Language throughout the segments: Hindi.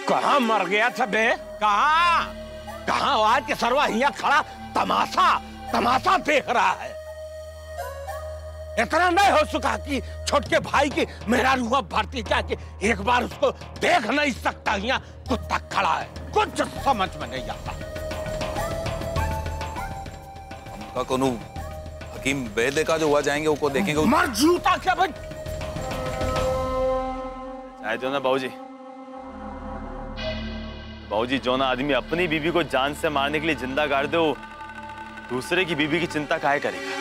कहाँ मर गया था बे? कहाँ कहाँ आज के सरवा यहाँ खड़ा तमाशा तमाशा देख रहा है। इतना नहीं हो सका कि छोटके भाई की मेरा रूह भर्ती जाके एक बार उसको देख नहीं सकता। यहाँ कुत्ता खड़ा है, कुछ समझ में नहीं आता। हमका कोनो हकीम वैद्य का जो हुआ जाएंगे वो देखेंगे। मर जूता क्या भाई? चाहे जो ना बाबूजी जो ना आदमी अपनी बीबी को जान से मारने के लिए जिंदा गाड़ दे, वो दूसरे की बीबी की चिंता काहे करेगा?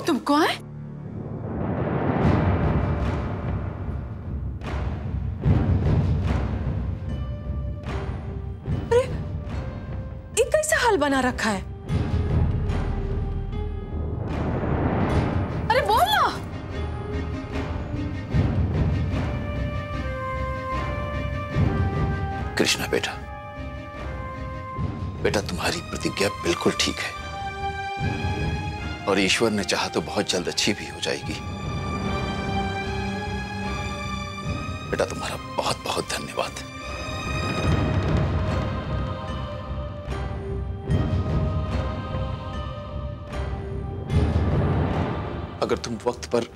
तुमको है? अरे ये कैसा हाल बना रखा है? अरे बोल ना। कृष्णा बेटा, बेटा तुम्हारी प्रतिज्ञा बिल्कुल ठीक है और ईश्वर ने चाहा तो बहुत जल्द अच्छी भी हो जाएगी। बेटा तुम्हारा बहुत बहुत धन्यवाद। अगर तुम वक्त पर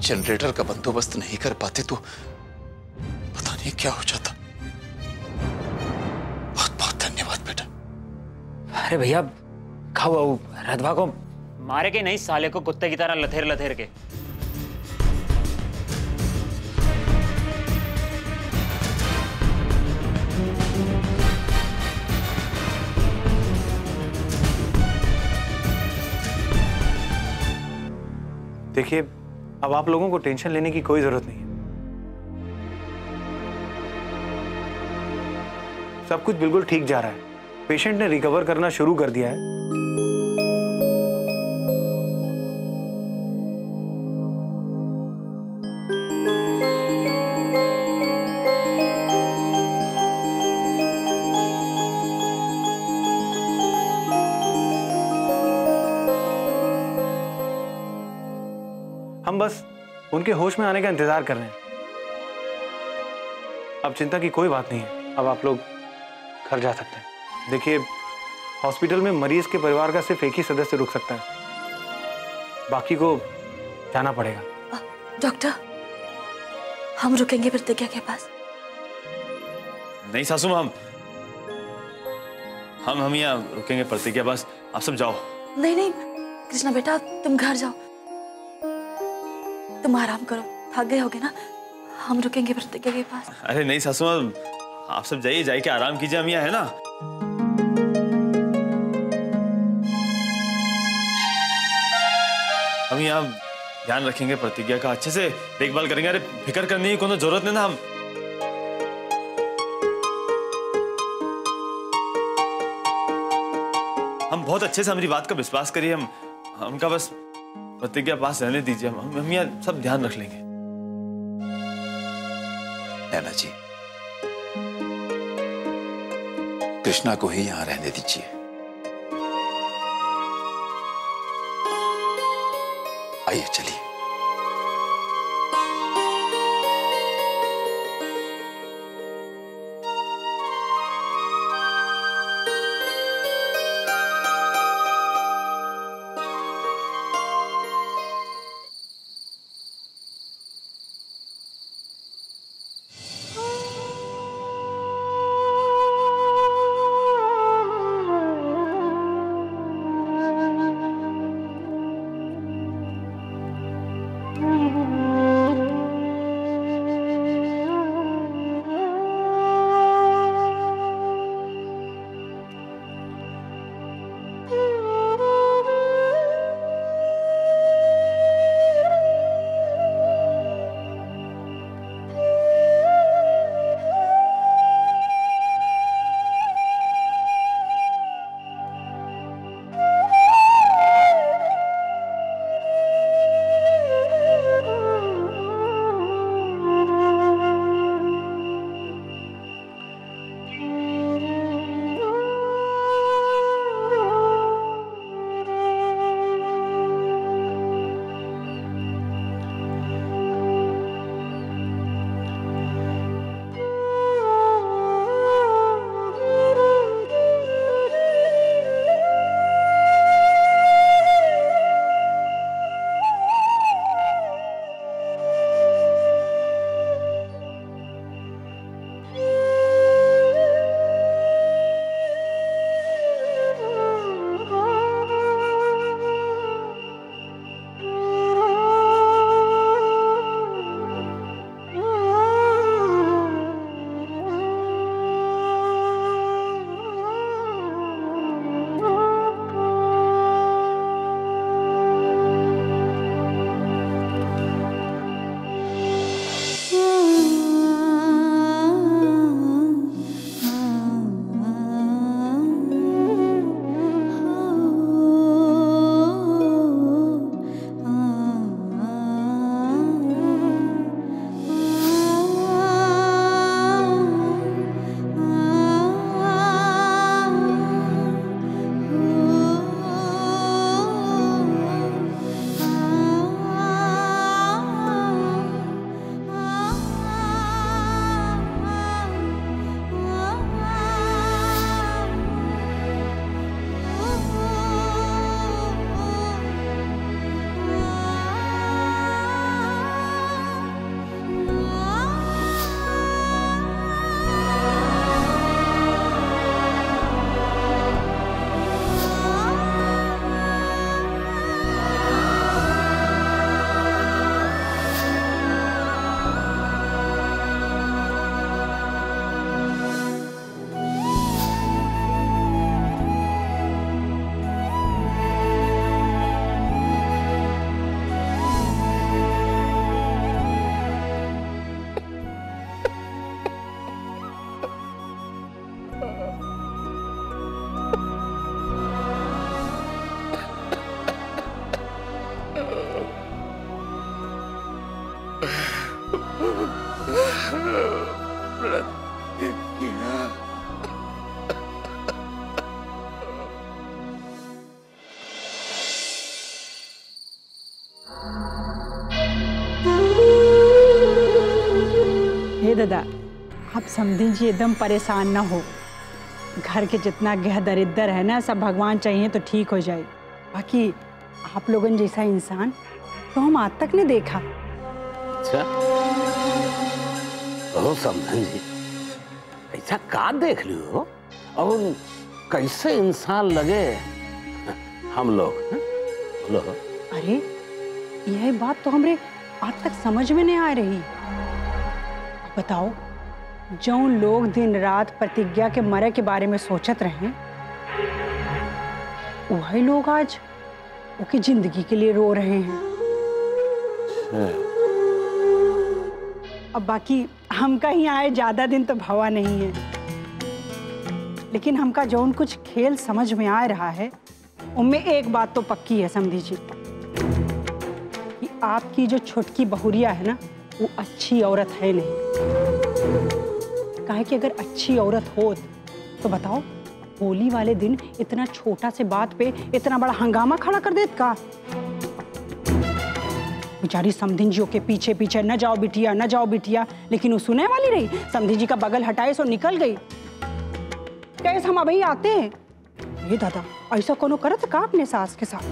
जनरेटर का बंदोबस्त नहीं कर पाते तो पता नहीं क्या हो जाता। बहुत बहुत धन्यवाद बेटा। अरे भैया खाओ, रधवा को मारे के नहीं, साले को कुत्ते की तरह लथेर लथेर के। देखिए, अब आप लोगों को टेंशन लेने की कोई जरूरत नहीं है। सब कुछ बिल्कुल ठीक जा रहा है। पेशेंट ने रिकवर करना शुरू कर दिया है। हम बस उनके होश में आने का इंतजार कर रहे हैं। अब चिंता की कोई बात नहीं है। अब आप लोग घर जा सकते हैं। देखिए, हॉस्पिटल में मरीज के परिवार का सिर्फ एक ही सदस्य रुक सकता है, बाकी को जाना पड़ेगा। डॉक्टर, हम रुकेंगे प्रतिज्ञा के पास। नहीं सासू मां, हम यहाँ रुकेंगे प्रतिज्ञा पास। आप सब जाओ। नहीं नहीं कृष्णा बेटा, तुम घर जाओ, तुम आराम करो, थक गए होगे ना। हम रुकेंगे प्रतिज्ञा के पास। अरे नहीं सासू मां, आप सब जाइए, जाके आराम कीजिए। हम यहाँ है ना। हम यहाँ ध्यान रखेंगे प्रतिज्ञा का, अच्छे से देखभाल करेंगे। अरे फिक्र करने की कोई जरूरत नहीं ना। हम बहुत अच्छे से हमारी बात का विश्वास करिए। हमका बस प्रतिज्ञा पास रहने दीजिए। हम यहाँ सब ध्यान रख लेंगे। नैना जी, कृष्णा को ही यहां रहने दीजिए। आइए चलिए। प्रतिज्ञा। हे दादा, आप समझी जी एकदम परेशान ना हो। घर के जितना गह दरिद्र है ना, सब भगवान चाहिए तो ठीक हो जाए। बाकी आप लोगों जैसा इंसान तो हम आज तक नहीं देखा। अच्छा, तो समझन जी ऐसा का देख लियो और कैसे इंसान लगे हम लोग? बोलो। अरे यह बात तो हमरे आज तक समझ में नहीं आ रही। बताओ, जो लोग दिन रात प्रतिज्ञा के मरे के बारे में सोचत रहे, वही लोग आज उनकी जिंदगी के लिए रो रहे हैं। अब बाकी हमका ही आए ज्यादा दिन तो भवा नहीं है, लेकिन हमका जो कुछ खेल समझ में आ रहा है, उनमें एक बात तो पक्की है समझी जी, कि आपकी जो छोटकी बहुरिया है ना, वो अच्छी औरत है नहीं। काहे कि अगर अच्छी औरत हो तो बताओ, होली वाले दिन इतना छोटा से बात पे इतना बड़ा हंगामा खड़ा कर देत का? बेचारी समधिन जी के पीछे पीछे न जाओ बिटिया, न जाओ बिटिया, लेकिन वो सुने वाली रही। समधिन जी का बगल हटाए सो निकल गई। कैसे हम अभी आते हैं? ये दादा, ऐसा कोनो करत का अपने सास के साथ?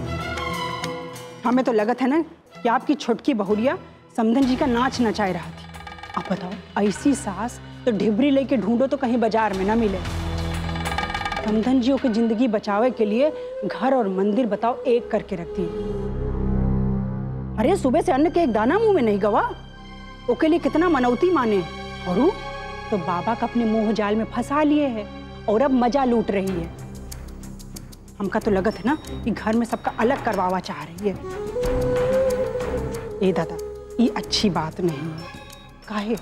हमें तो लगत है ना कि आपकी छोटकी बहुरिया समधन जी का नाच नचाए रहा थी। आप बताओ, ऐसी सास तो ढिबरी लेके ढूंढो तो कहीं बाजार में ना मिले। समधन जी की जिंदगी बचावे के लिए घर और मंदिर बताओ एक करके रखती है। अरे सुबह से अन्न के एक दाना मुंह में नहीं गवा, उसके लिए कितना मनौती माने। और तो बाबा का अपने मुंह जाल में फंसा लिए है और अब मजा लूट रही है। हमका तो लगत है ना कि घर में सबका अलग करवावा चाह रही है। ए दादा, ये अच्छी बात नहीं है। काहे?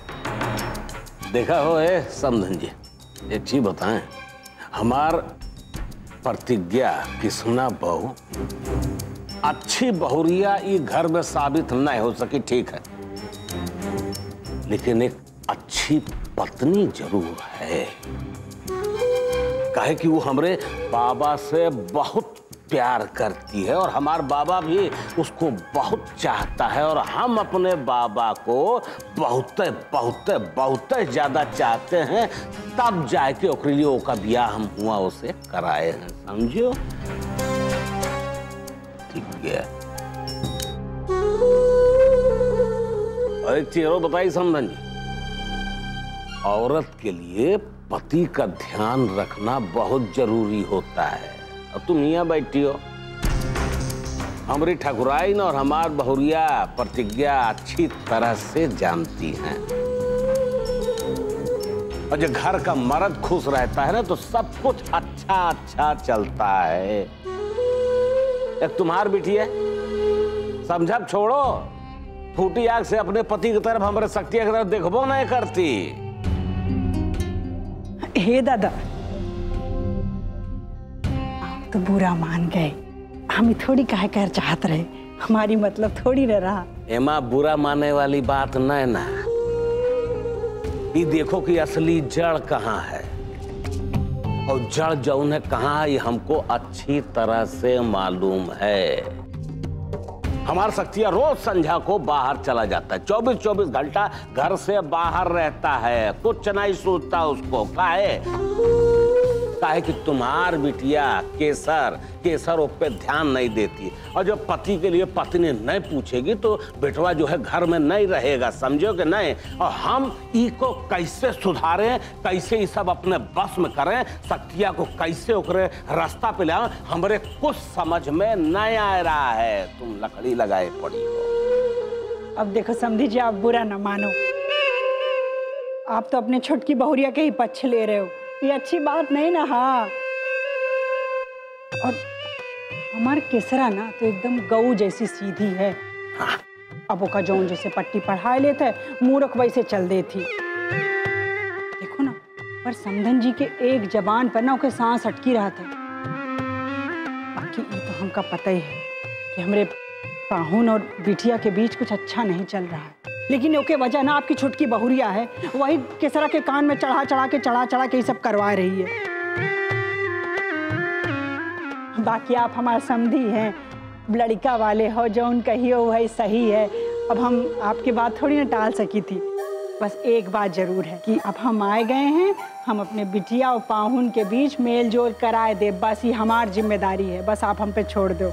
देखा हो ए समधन जी, एक चीज बताएं, हमार प्रतिज्ञा किसना बहू अच्छी बहुरिया ये घर में साबित नहीं हो सकी, ठीक है, लेकिन एक अच्छी पत्नी जरूर है। काहे कि वो हमरे बाबा से बहुत प्यार करती है और हमार बाबा भी उसको बहुत चाहता है, और हम अपने बाबा को बहुत बहुत बहुत ज्यादा चाहते हैं, तब जाके ओकरे लिए ओका ब्याह हम हुआ उसे कराए हैं, समझो? ठीक है। और एक चीज और बताइए समधन जी, औरत के लिए पति का ध्यान रखना बहुत जरूरी होता है। अब तुम यहाँ बैठी हो, हमारी ठकुराइन और हमार बहुरिया प्रतिज्ञा अच्छी तरह से जानती हैं, और जब घर का मर्द खुश रहता है ना तो सब कुछ अच्छा अच्छा चलता है। एक तुम्हार बेटी है, समझब छोड़ो, फूटी आग से अपने पति की तरफ हमारे शक्तिया की तरफ देखबो नहीं करती। हे दादा, आप तो बुरा मान गए। हम थोड़ी कह कर चाहत रहे, हमारी मतलब थोड़ी न रहा। एमा बुरा मानने वाली बात नहीं ना। ये देखो कि असली जड़ कहाँ है, और जड़ जौन है कहाँ है, ये हमको अच्छी तरह से मालूम है। हमारा शक्तिया रोज संध्या को बाहर चला जाता है, 24-24 घंटा घर से बाहर रहता है, कुछ नहीं सोचता उसको। काहे कि तुम्हार बिटिया केसर पे ध्यान नहीं देती, और जब पति के लिए पत्नी नहीं पूछेगी तो बेटवा जो है घर में नहीं रहेगा, समझो कि नहीं? और हम इको कैसे सुधारें, कैसे ये सब अपने बस में करें, शक्तिया को कैसे ओकरे रास्ता पे लाएं, हमरे कुछ समझ में नहीं आ रहा है। तुम लकड़ी लगाए पड़ी हो। अब देखो समझी जी, आप बुरा ना मानो, आप तो अपने छोटकी बहुरिया के ही पक्ष ले रहे हो, ये अच्छी बात नहीं ना। हाँ, और हमारे केसरा ना तो एकदम गऊ जैसी सीधी है। हाँ। अब ओका जौन जैसे पट्टी पढ़ाए लेते है, मूर्ख वैसे चल देती। देखो ना, पर समधन जी के एक जबान पर ना ओके सांस अटकी रहा था। बाकी ये तो हमका पता ही है कि हमरे पाहुन और बिटिया के बीच कुछ अच्छा नहीं चल रहा है। लेकिन ओके वजह ना आपकी छुटकी बहुरिया है, वही केसरा के कान में चढ़ा चढ़ा के ये सब करवा रही है। बाकी आप हमारे समधी हैं, लड़का वाले हो, जो उन कही हो वही सही है। अब हम आपकी बात थोड़ी ना टाल सकी थी। बस एक बात जरूर है कि अब हम आए गए हैं, हम अपने बिटिया और पाहुन के बीच मेल जोल कराए दे, बस ये हमारी जिम्मेदारी है। बस आप हम पे छोड़ दो।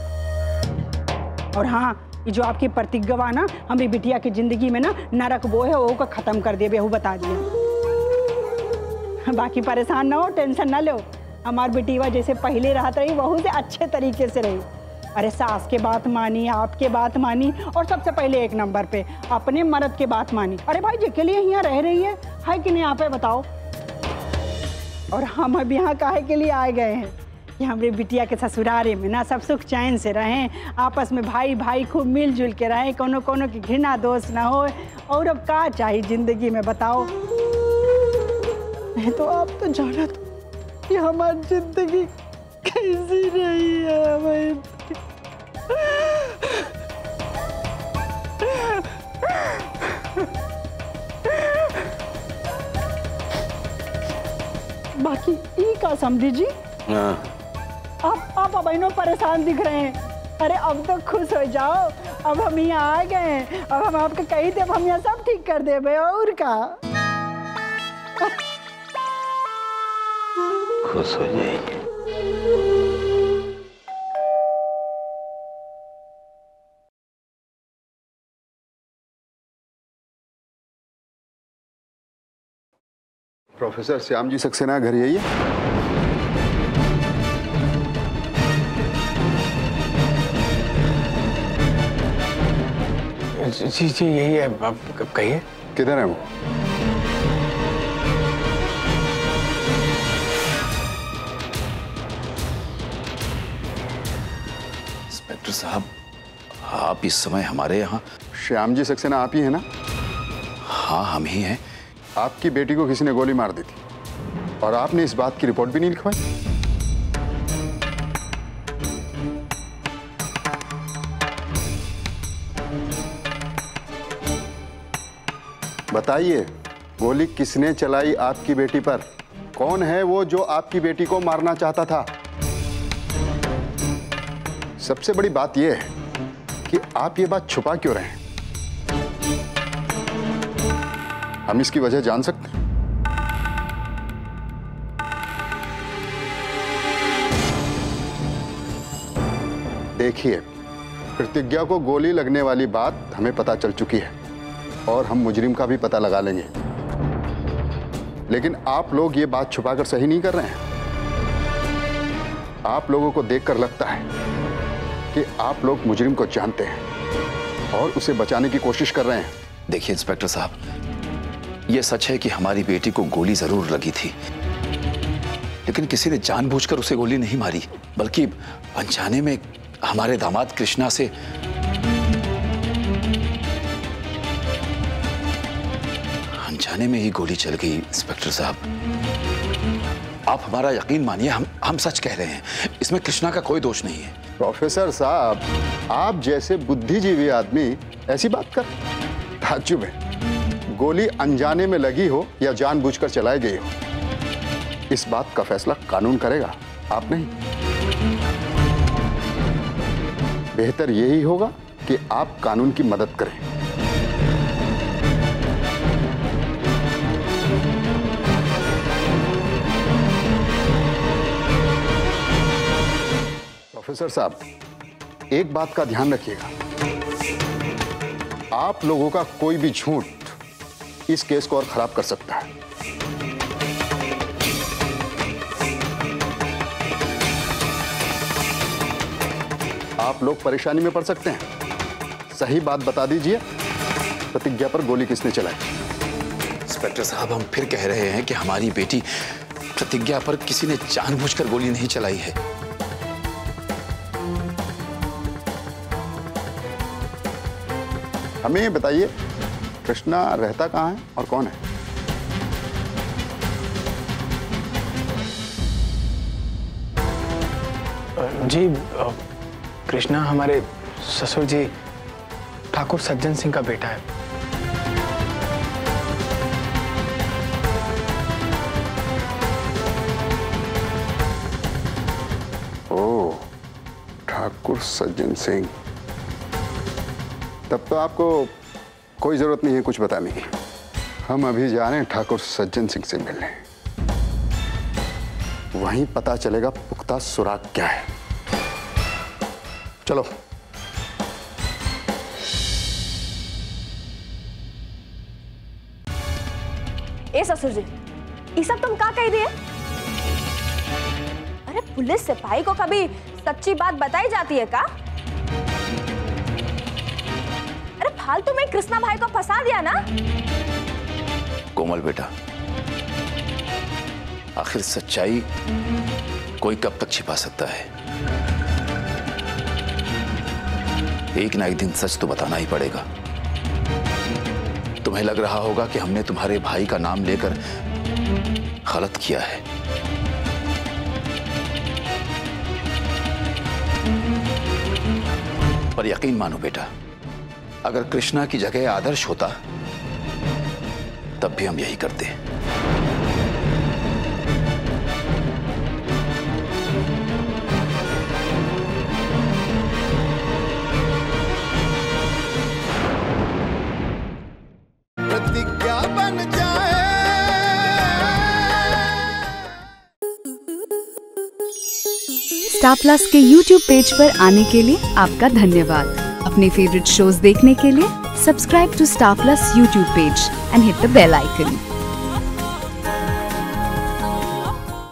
और हाँ, ये जो आपकी प्रतिज्ञा ना हमारी बिटिया की जिंदगी में ना नरक वो है, वो का खत्म कर दिया, बेहू बता दिया। बाकी परेशान ना हो, टेंशन ना लो। हमारी बिटिया जैसे पहले रहत रही वहू से अच्छे तरीके से रही। अरे सास के बात मानी, आपके बात मानी, और सबसे पहले एक नंबर पे अपने मर्द के बात मानी। अरे भाई जी के लिए यहाँ रह रही है कि नहीं, आप बताओ। और हम अब यहाँ काहे के लिए आए गए हैं कि हमारे बिटिया के ससुरारे में ना सब सुख चैन से रहें, आपस में भाई भाई खूब मिलजुल के रहें, कोनो कोनो की घृणा दोष ना हो। और अब क्या चाहिए जिंदगी में, बताओ। नहीं तो आप तो जाना तो कि हमारी जिंदगी कैसी रही है हमारी। बाकी ई का समझी जी, आप बहनों परेशान दिख रहे हैं। अरे अब तो खुश हो जाओ, अब हम यहाँ आ गए हैं, अब हम आपको कही थे, अब हम यहाँ सब ठीक कर देंगे। और का खुश हो जाइए। प्रोफेसर श्याम जी सक्सेना घर यही है? जी जी यही है। आप कहिए। किधर है वो? इंस्पेक्टर साहब, आप इस समय हमारे यहाँ? श्याम जी सक्सेना आप ही है ना? हाँ, हम ही हैं। आपकी बेटी को किसी ने गोली मार दी थी और आपने इस बात की रिपोर्ट भी नहीं लिखवाई। बताइए, गोली किसने चलाई आपकी बेटी पर? कौन है वो जो आपकी बेटी को मारना चाहता था? सबसे बड़ी बात यह है कि आप ये बात छुपा क्यों रहे हैं? हम इसकी वजह जान सकते हैं? देखिए, प्रतिज्ञा को गोली लगने वाली बात हमें पता चल चुकी है और हम मुजरिम का भी पता लगा लेंगे, लेकिन आप लोग ये बात छुपाकर सही नहीं कर रहे हैं। आप लोगों को देखकर लगता है कि आप लोग मुजरिम को जानते हैं और उसे बचाने की कोशिश कर रहे हैं। देखिए इंस्पेक्टर साहब, यह सच है कि हमारी बेटी को गोली जरूर लगी थी, लेकिन किसी ने जानबूझकर उसे गोली नहीं मारी, बल्कि अनजाने में हमारे दामाद कृष्णा से अनजाने में ही गोली चल गई। इंस्पेक्टर साहब, आप हमारा यकीन मानिए, हम सच कह रहे हैं, इसमें कृष्णा का कोई दोष नहीं है। प्रोफेसर साहब, आप जैसे बुद्धिजीवी आदमी ऐसी बात कर? ताज्जुब है, गोली अनजाने में लगी हो या जानबूझकर चलाई गई हो, इस बात का फैसला कानून करेगा, आप नहीं। बेहतर यही होगा कि आप कानून की मदद करें। प्रोफेसर साहब, एक बात का ध्यान रखिएगा, आप लोगों का कोई भी झूठ इस केस को और खराब कर सकता है। आप लोग परेशानी में पड़ सकते हैं। सही बात बता दीजिए, प्रतिज्ञा पर गोली किसने चलाई? इंस्पेक्टर साहब, हम फिर कह रहे हैं कि हमारी बेटी प्रतिज्ञा पर किसी ने जानबूझकर गोली नहीं चलाई है। हमें ये बताइए, कृष्णा रहता कहाँ है और कौन है? जी, कृष्णा हमारे ससुर जी ठाकुर सज्जन सिंह का बेटा है। ठाकुर सज्जन सिंह, तब तो आपको कोई जरूरत नहीं है कुछ बताने की। हम अभी जा रहे हैं ठाकुर सज्जन सिंह से मिलने, वहीं पता चलेगा पुख्ता सुराग क्या है। चलो। ए ससुर जी, ये सब तुम का कह दिए? अरे पुलिस सिपाही को कभी सच्ची बात बताई जाती है का? अरे फालतू में कृष्णा भाई को फंसा दिया ना। कोमल बेटा, आखिर सच्चाई कोई कब तक छिपा सकता है? एक ना एक दिन सच तो बताना ही पड़ेगा। तुम्हें लग रहा होगा कि हमने तुम्हारे भाई का नाम लेकर गलत किया है, पर यकीन मानो बेटा, अगर कृष्णा की जगह आदर्श होता तब भी हम यही करते। प्रतिज्ञा बन जाए। स्टार प्लस के YouTube पेज पर आने के लिए आपका धन्यवाद। अपने फेवरेट शोज देखने के लिए subscribe to Star Plus YouTube page and hit the bell icon.